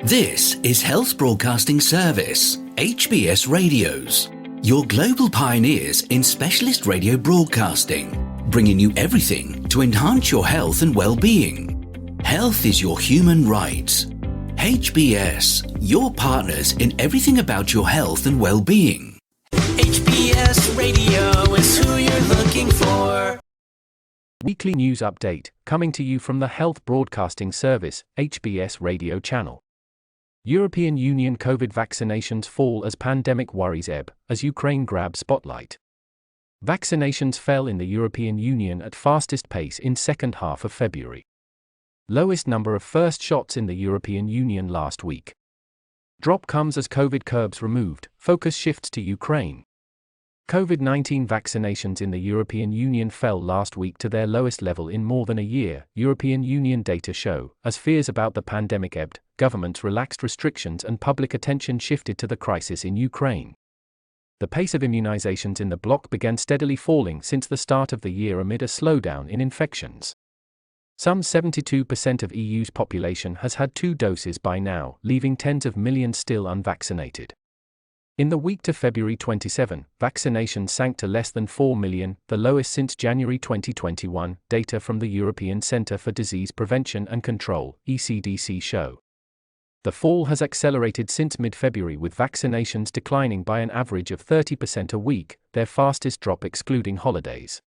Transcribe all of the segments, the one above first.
This is Health Broadcasting Service HBS Radios, your global pioneers in specialist radio broadcasting, bringing you everything to enhance your health and well-being. Health is your human right. HBS, your partners in everything about your health and well-being. HBS Radio is who you're looking for. Weekly news update, coming to you from the Health Broadcasting Service HBS radio channel. European Union COVID vaccinations fall as pandemic worries ebb, as Ukraine grabs spotlight. Vaccinations fell in the European Union at fastest pace in second half of February. Lowest number of first shots in the European Union last week. Drop comes as COVID curbs removed, focus shifts to Ukraine. COVID-19 vaccinations in the European Union fell last week to their lowest level in more than a year, European Union data show, as fears about the pandemic ebbed, governments relaxed restrictions and public attention shifted to the crisis in Ukraine. The pace of immunizations in the bloc began steadily falling since the start of the year amid a slowdown in infections. Some 72% of EU's population has had 2 doses by now, leaving tens of millions still unvaccinated. In the week to February 27, vaccinations sank to less than 4 million, the lowest since January 2021, data from the European Centre for Disease Prevention and Control (ECDC) show. The fall has accelerated since mid-February, with vaccinations declining by an average of 30% a week, their fastest drop excluding holidays.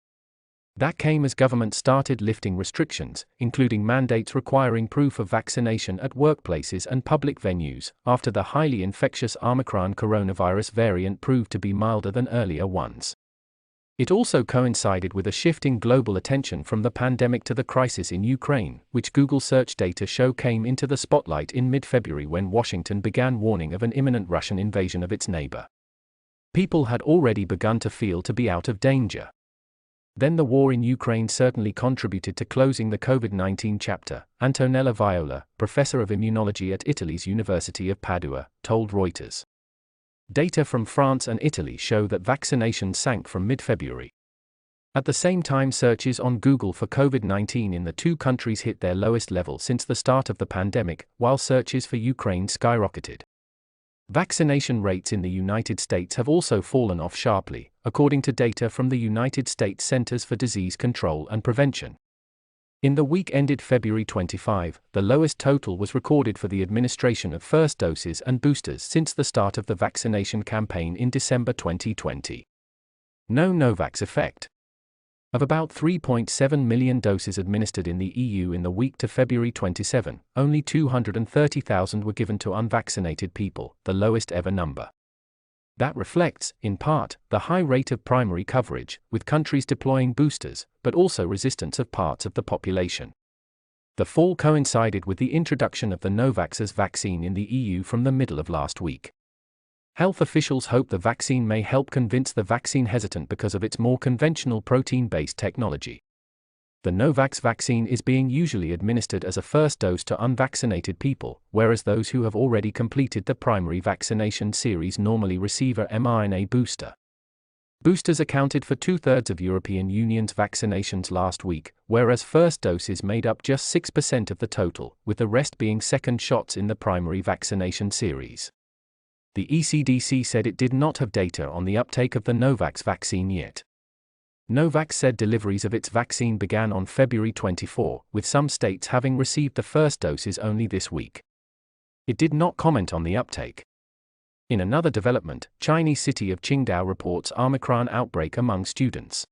That came as governments started lifting restrictions, including mandates requiring proof of vaccination at workplaces and public venues, after the highly infectious Omicron coronavirus variant proved to be milder than earlier ones. It also coincided with a shift in global attention from the pandemic to the crisis in Ukraine, which Google search data show came into the spotlight in mid-February when Washington began warning of an imminent Russian invasion of its neighbor. People had already begun to feel to be out of danger. Then the war in Ukraine certainly contributed to closing the COVID-19 chapter, Antonella Viola, professor of immunology at Italy's University of Padua, told Reuters. Data from France and Italy show that vaccinations sank from mid-February. At the same time, searches on Google for COVID-19 in the 2 countries hit their lowest level since the start of the pandemic, while searches for Ukraine skyrocketed. Vaccination rates in the United States have also fallen off sharply, according to data from the United States Centers for Disease Control and Prevention. In the week ended February 25, the lowest total was recorded for the administration of first doses and boosters since the start of the vaccination campaign in December 2020. No Novax effect. Of about 3.7 million doses administered in the EU in the week to February 27, only 230,000 were given to unvaccinated people, the lowest ever number. That reflects, in part, the high rate of primary coverage, with countries deploying boosters, but also resistance of parts of the population. The fall coincided with the introduction of the Novax vaccine in the EU from the middle of last week. Health officials hope the vaccine may help convince the vaccine hesitant because of its more conventional protein-based technology. The Novax vaccine is being usually administered as a first dose to unvaccinated people, whereas those who have already completed the primary vaccination series normally receive a mRNA booster. Boosters accounted for 2/3 of European Union's vaccinations last week, whereas first doses made up just 6% of the total, with the rest being second shots in the primary vaccination series. The ECDC said it did not have data on the uptake of the Novax vaccine yet. Novax said deliveries of its vaccine began on February 24, with some states having received the first doses only this week. It did not comment on the uptake. In another development, Chinese city of Qingdao reports Omicron outbreak among students.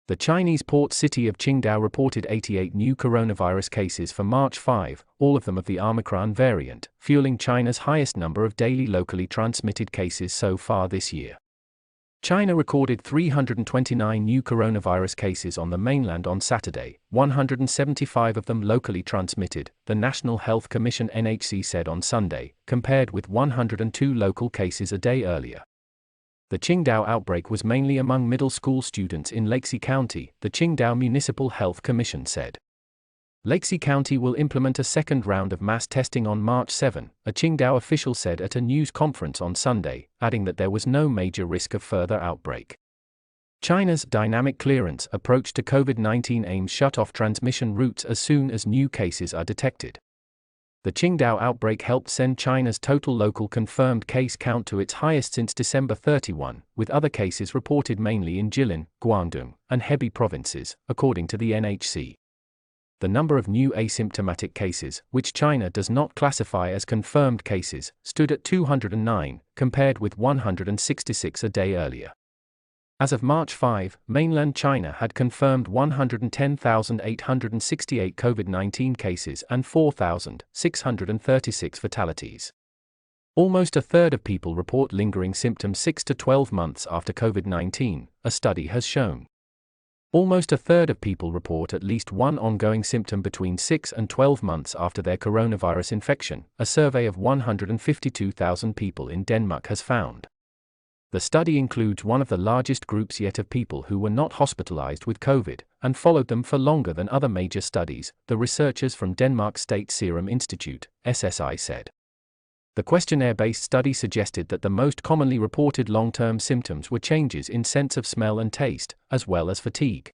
The Chinese port city of Qingdao reported 88 new coronavirus cases for March 5, all of them of the Omicron variant, fueling China's highest number of daily locally transmitted cases so far this year. China recorded 329 new coronavirus cases on the mainland on Saturday, 175 of them locally transmitted, the National Health Commission (NHC) said on Sunday, compared with 102 local cases a day earlier. The Qingdao outbreak was mainly among middle school students in Lakesea County, the Qingdao Municipal Health Commission said. Lakesea County will implement a second round of mass testing on March 7, a Qingdao official said at a news conference on Sunday, adding that there was no major risk of further outbreak. China's dynamic clearance approach to COVID-19 aims shut off transmission routes as soon as new cases are detected. The Qingdao outbreak helped send China's total local confirmed case count to its highest since December 31, with other cases reported mainly in Jilin, Guangdong, and Hebei provinces, according to the NHC. The number of new asymptomatic cases, which China does not classify as confirmed cases, stood at 209, compared with 166 a day earlier. As of March 5, mainland China had confirmed 110,868 COVID-19 cases and 4,636 fatalities. Almost a third of people report lingering symptoms 6 to 12 months after COVID-19, a study has shown. Almost a third of people report at least one ongoing symptom between 6 and 12 months after their coronavirus infection, a survey of 152,000 people in Denmark has found. The study includes one of the largest groups yet of people who were not hospitalized with COVID, and followed them for longer than other major studies, the researchers from Denmark State Serum Institute, SSI, said. The questionnaire-based study suggested that the most commonly reported long-term symptoms were changes in sense of smell and taste, as well as fatigue.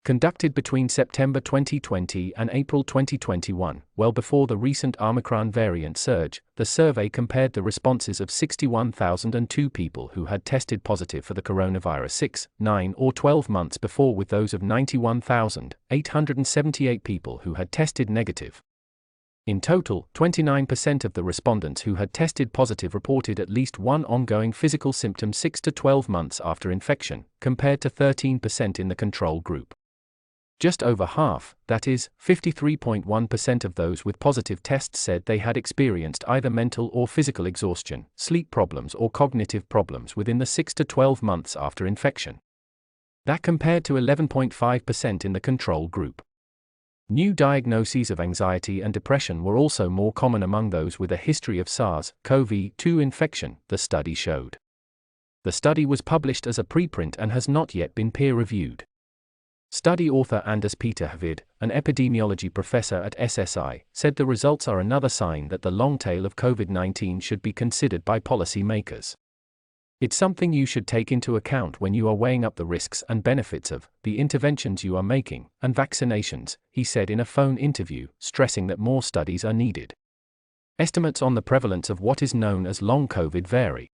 Conducted between September 2020 and April 2021, well before the recent Omicron variant surge, the survey compared the responses of 61,002 people who had tested positive for the coronavirus 6, 9 or 12 months before with those of 91,878 people who had tested negative. In total, 29% of the respondents who had tested positive reported at least one ongoing physical symptom 6 to 12 months after infection, compared to 13% in the control group. Just over half, that is, 53.1% of those with positive tests said they had experienced either mental or physical exhaustion, sleep problems or cognitive problems within the 6 to 12 months after infection. That compared to 11.5% in the control group. New diagnoses of anxiety and depression were also more common among those with a history of SARS-CoV-2 infection, the study showed. The study was published as a preprint and has not yet been peer-reviewed. Study author Anders Peter Havid, an epidemiology professor at SSI, said the results are another sign that the long tail of COVID-19 should be considered by policy makers. It's something you should take into account when you are weighing up the risks and benefits of the interventions you are making, and vaccinations, he said in a phone interview, stressing that more studies are needed. Estimates on the prevalence of what is known as long COVID vary.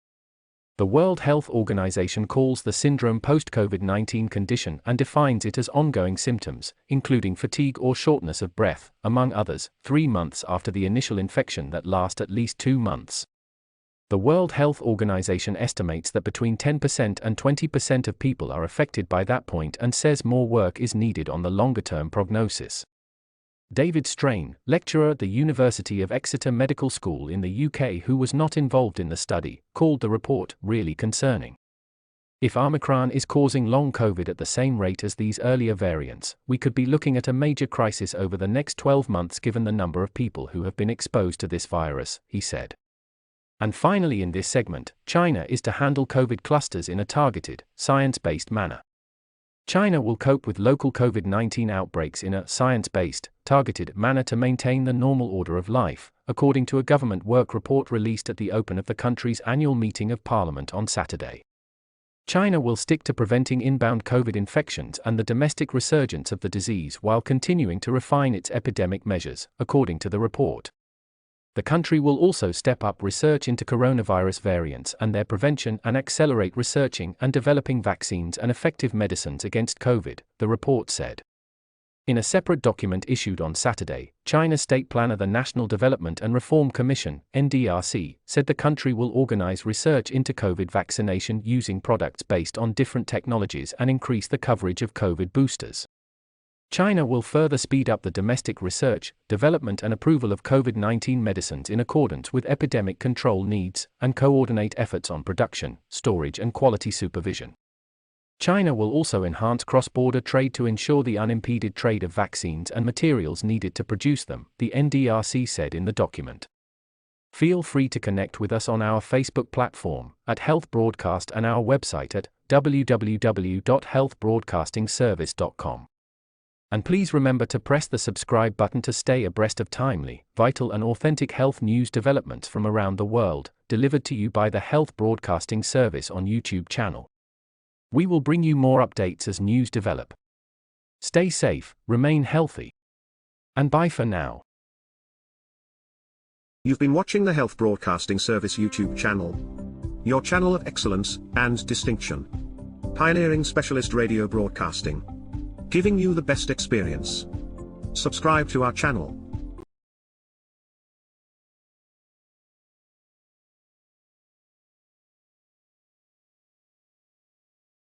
The World Health Organization calls the syndrome post-COVID-19 condition and defines it as ongoing symptoms, including fatigue or shortness of breath, among others, 3 months after the initial infection that last at least 2 months. The World Health Organization estimates that between 10% and 20% of people are affected by that point and says more work is needed on the longer-term prognosis. David Strain, lecturer at the University of Exeter Medical School in the UK who was not involved in the study, called the report really concerning. If Omicron is causing long COVID at the same rate as these earlier variants, we could be looking at a major crisis over the next 12 months given the number of people who have been exposed to this virus, he said. And finally in this segment, China is to handle COVID clusters in a targeted, science-based manner. China will cope with local COVID-19 outbreaks in a science-based, targeted manner to maintain the normal order of life, according to a government work report released at the open of the country's annual meeting of Parliament on Saturday. China will stick to preventing inbound COVID infections and the domestic resurgence of the disease while continuing to refine its epidemic measures, according to the report. The country will also step up research into coronavirus variants and their prevention and accelerate researching and developing vaccines and effective medicines against COVID, the report said. In a separate document issued on Saturday, China's state planner, the National Development and Reform Commission, NDRC, said the country will organize research into COVID vaccination using products based on different technologies and increase the coverage of COVID boosters. China will further speed up the domestic research, development and approval of COVID-19 medicines in accordance with epidemic control needs, and coordinate efforts on production, storage and quality supervision. China will also enhance cross-border trade to ensure the unimpeded trade of vaccines and materials needed to produce them, the NDRC said in the document. Feel free to connect with us on our Facebook platform, at Health Broadcast, and our website at www.healthbroadcastingservice.com. And please remember to press the subscribe button to stay abreast of timely, vital and authentic health news developments from around the world, delivered to you by the Health Broadcasting Service on YouTube channel. We will bring you more updates as news develop. Stay safe, remain healthy. And bye for now. You've been watching the Health Broadcasting Service YouTube channel, your channel of excellence and distinction. Pioneering specialist radio broadcasting, giving you the best experience. Subscribe to our channel.